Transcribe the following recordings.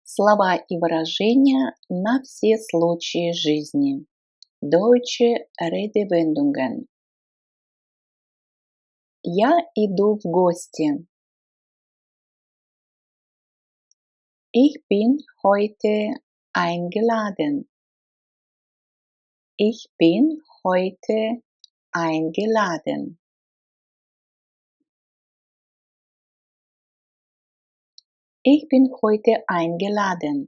Слова и выражения на все случаи жизни. Deutsche Redewendungen. Я иду в гости. Ich bin heute eingeladen. Ich bin heute eingeladen. Ich bin heute eingeladen.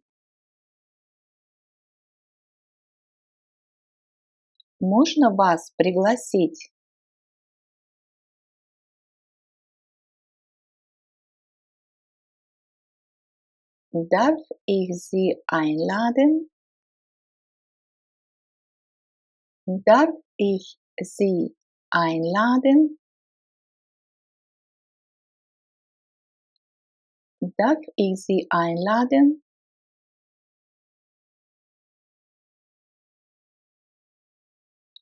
Можно вас пригласить? Darf ich Sie einladen? Darf ich Sie einladen? Darf ich Sie einladen?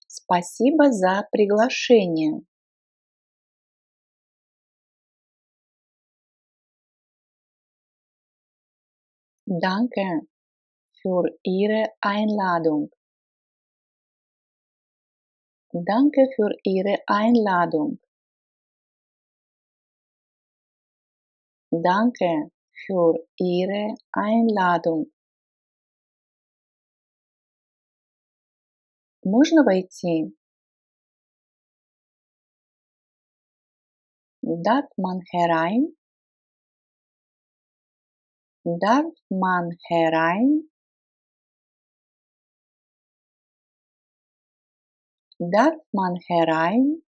Спасибо за приглашение. Danke für Ihre Einladung. Danke für Ihre Einladung. Danke für Ihre Einladung. Можно войти? Darf man herein? Darf man herein? Darf man herein?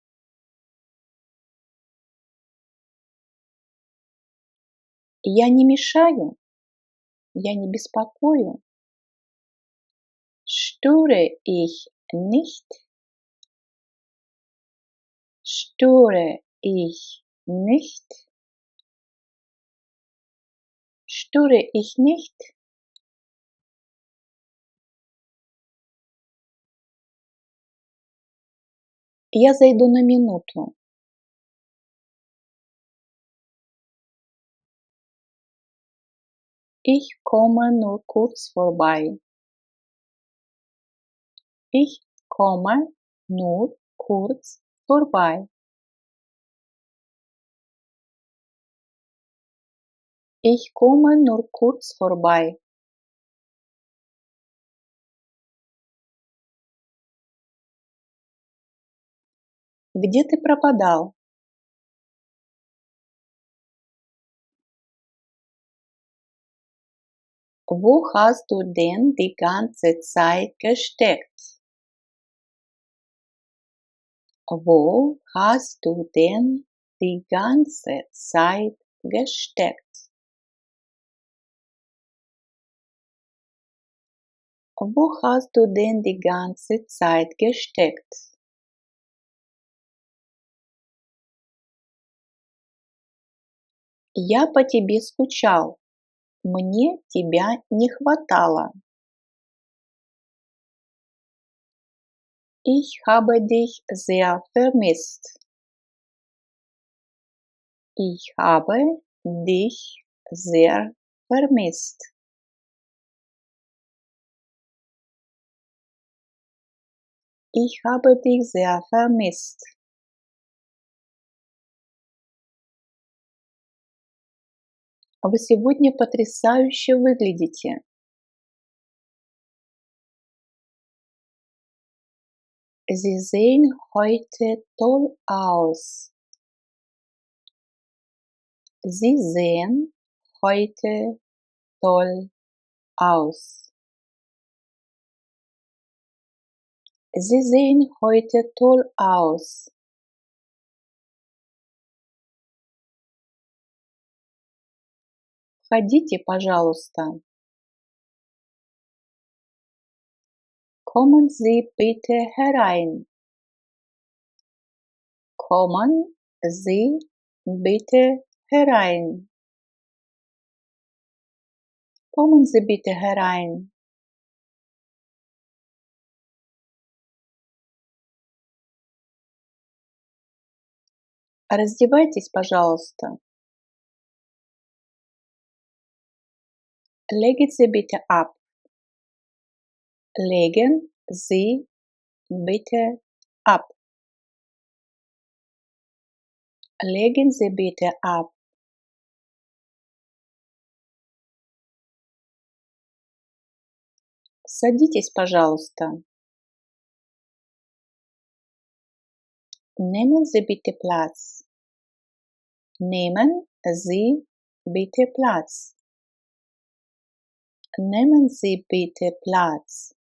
Я не мешаю? Я не беспокою? Störe ich nicht? Störe ich nicht? Störe ich nicht? Я зайду на минуту. Ich komme nur kurz vorbei. Ich komme nur kurz vorbei. Ich komme nur kurz vorbei. Где ты пропадал? Wo hast du denn die ganze Zeit gesteckt? Wo hast du denn die ganze Zeit gesteckt? Wo hast du denn die ganze Zeit gesteckt? Я по тебе скучал. Мне тебя не хватало. Ich habe dich sehr vermisst. Ich habe dich sehr vermisst. Ich habe dich sehr vermisst. Вы сегодня потрясающе выглядите. Sie sehen heute toll aus. Sie sehen heute toll aus. Sie sehen heute toll aus. Входите, пожалуйста. Kommen Sie bitte herein. Kommen Sie bitte herein. Kommen Sie bitte herein. Раздевайтесь, пожалуйста. Legen Sie bitte ab. Legen Sie bitte ab. Legen Sie bitte ab. Садитесь, пожалуйста. Nehmen Sie bitte Platz. Nehmen Sie bitte Platz. Nehmen Sie bitte Platz.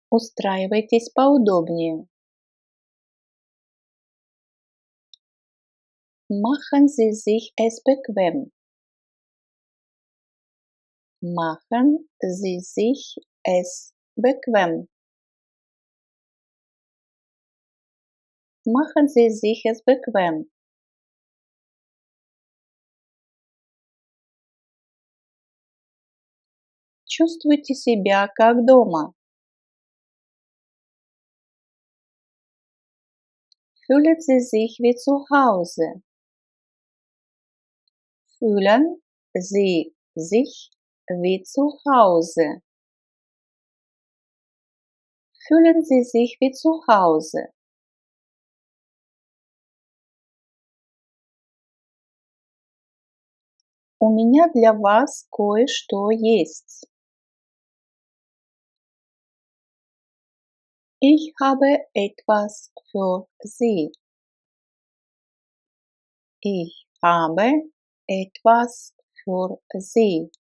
Устраивайтесь поудобнее. Machen Sie sich es bequem. Machen Sie sich es bequem. Machen Sie sich es bequem. Чувствуйте себя как дома. Fühlen Sie sich wie zu Hause. Fühlen Sie sich wie zu Hause. Fühlen Sie sich wie zu Hause. У меня для вас кое-что есть. Ich habe etwas für Sie. Ich habe etwas für Sie.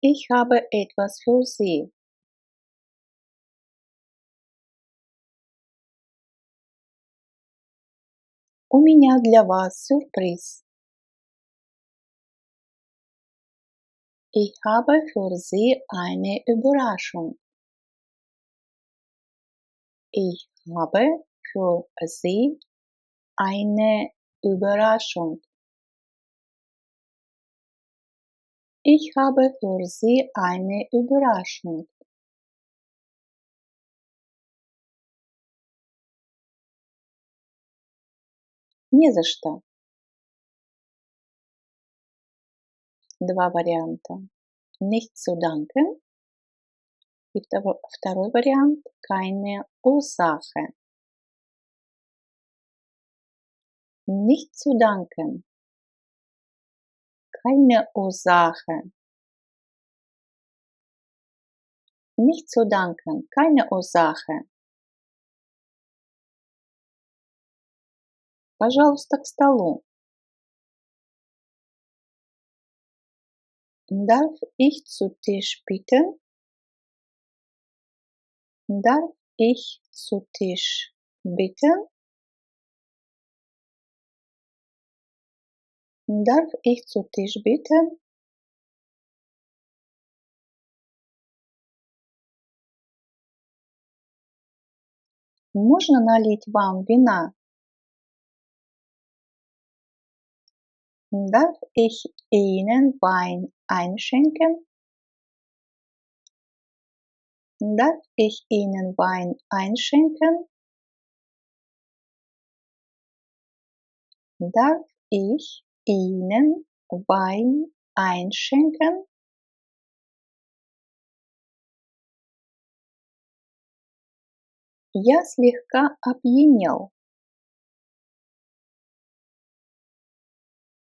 Ich habe etwas für Sie. У меня для вас сюрприз. Ich habe für Sie eine Überraschung. Ich habe für Sie eine Überraschung. Ich habe für Sie eine Überraschung. Не за что. Два варианта. Nicht zu danken. И второй вариант. Keine Ursache. Nicht zu danken. Keine Ursache. Nicht zu danken. Keine Ursache. Пожалуйста, к столу. Darf ich zu Tisch bitten? Darf ich zu Tisch bitten? Darf ich zu Tisch bitten? Можно налить вам вина? Darf ich Ihnen Wein einschenken? Darf ich Ihnen Wein einschenken? Darf ich Ihnen Wein einschenken? Я слегка опьянел.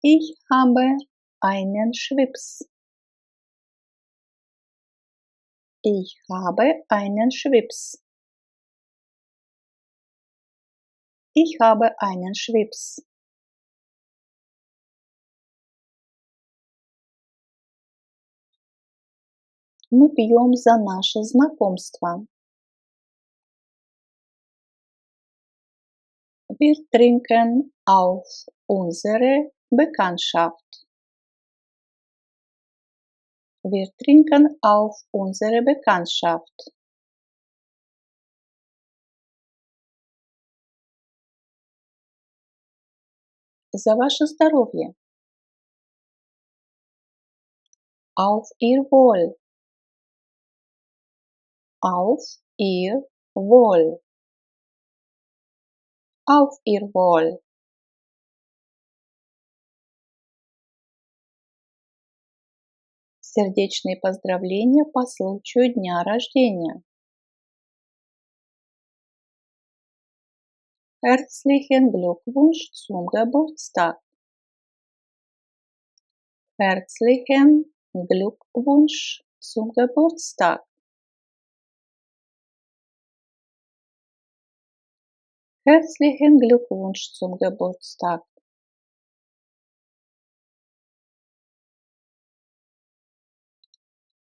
Ich habe einen Schwips. Ich habe einen Schwips. Ich habe einen Schwips. Мы пьем за наше знакомство. Wir trinken auf unsere Bekanntschaft. Wir trinken auf unsere Bekanntschaft. За ваше здоровье. Auf Ihr Wohl. Auf Ihr Wohl. Auf Ihr Wohl. Сердечные поздравления по случаю дня рождения. Herzlichen Glückwunsch zum Geburtstag. Herzlichen Glückwunsch zum Geburtstag. Herzlichen Glückwunsch zum Geburtstag.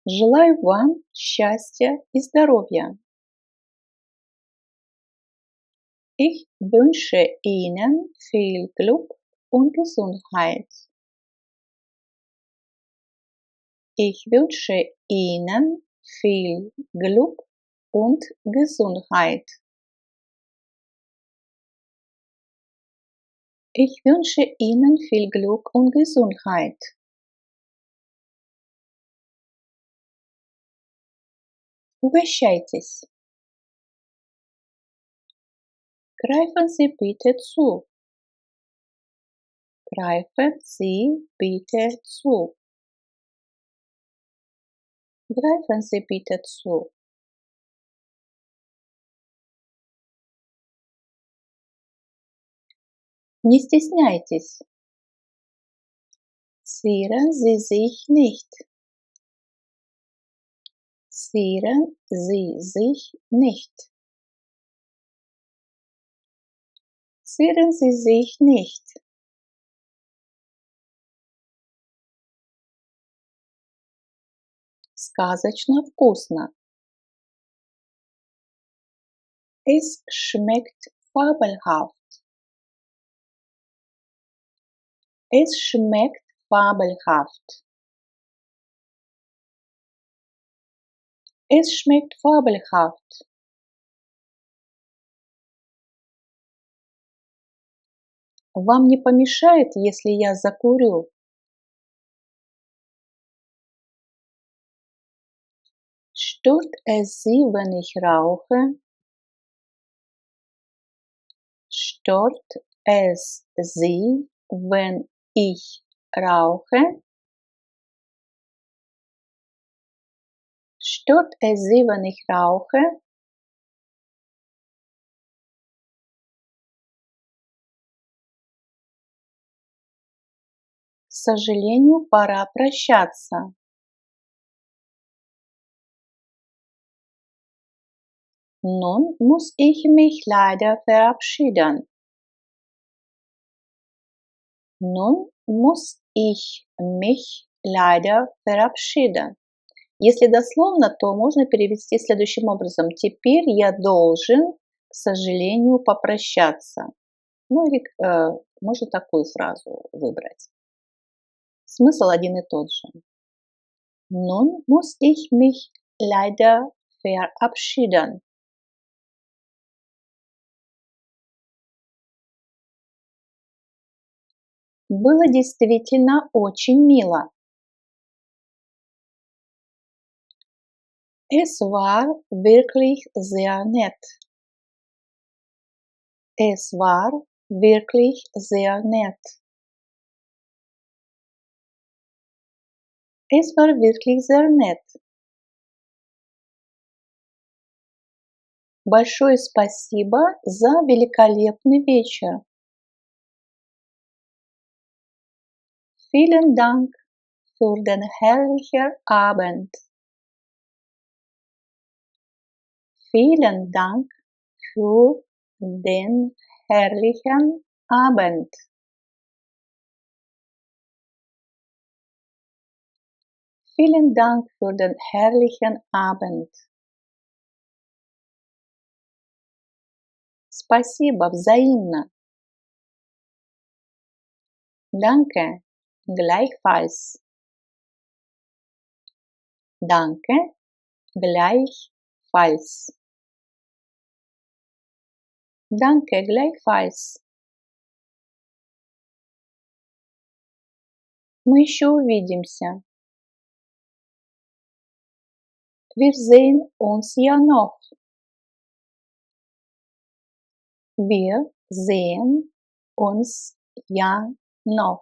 Желаю вам счастья и здоровья. Ich wünsche Ihnen viel Glück und Gesundheit. Ich wünsche Ihnen viel Glück und Gesundheit. Ich wünsche Ihnen viel Glück und Gesundheit. Угощайтесь. Greifen Sie bitte zu. Greifen Sie bitte zu. Greifen Sie bitte zu. Не стесняйтесь. Zieren Sie sich nicht. Zieren Sie sich nicht. Zieren Sie sich nicht. Сказочно вкусно. Es schmeckt fabelhaft. Es schmeckt fabelhaft. Es schmeckt fabelhaft. Вам не помешает, если я закурю? Stört es Sie, wenn ich rauche? Stört es Sie, wenn ich rauche? Stört es Sie, wenn ich rauche? К сожалению, пора прощаться. Nun muss ich mich leider verabschieden. Nun muss ich mich leider verabschieden. Если дословно, то можно перевести следующим образом. Теперь я должен, к сожалению, попрощаться. Ну или можно такую фразу выбрать. Смысл один и тот же. Nun muss ich mich leider verabschieden. Было действительно очень мило. Es war wirklich sehr nett. Es war wirklich sehr nett. Es war wirklich sehr nett. Большое спасибо за великолепный вечер. Vielen Dank für den herrlichen Abend. Vielen Dank für den herrlichen Abend. Vielen Dank für den herrlichen Abend. Спасибо, взаимно. Danke, gleichfalls. Danke, gleichfalls. Danke, gleichfalls. Мы еще увидимся. Wir sehen uns ja noch. Wir sehen uns ja noch.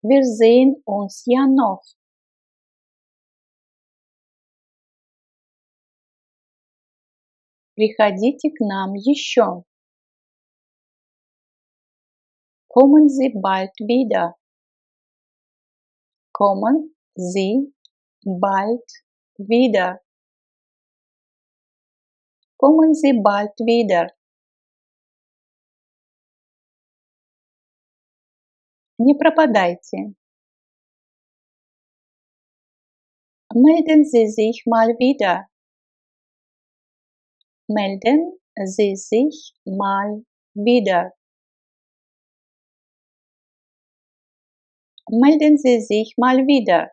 Wir sehen uns ja noch. Приходите к нам еще. Kommen Sie bald wieder. Kommen Sie bald wieder. Kommen Sie bald wieder. Не пропадайте. Melden Sie sich mal wieder. Melden Sie sich mal wieder. Melden Sie sich mal wieder.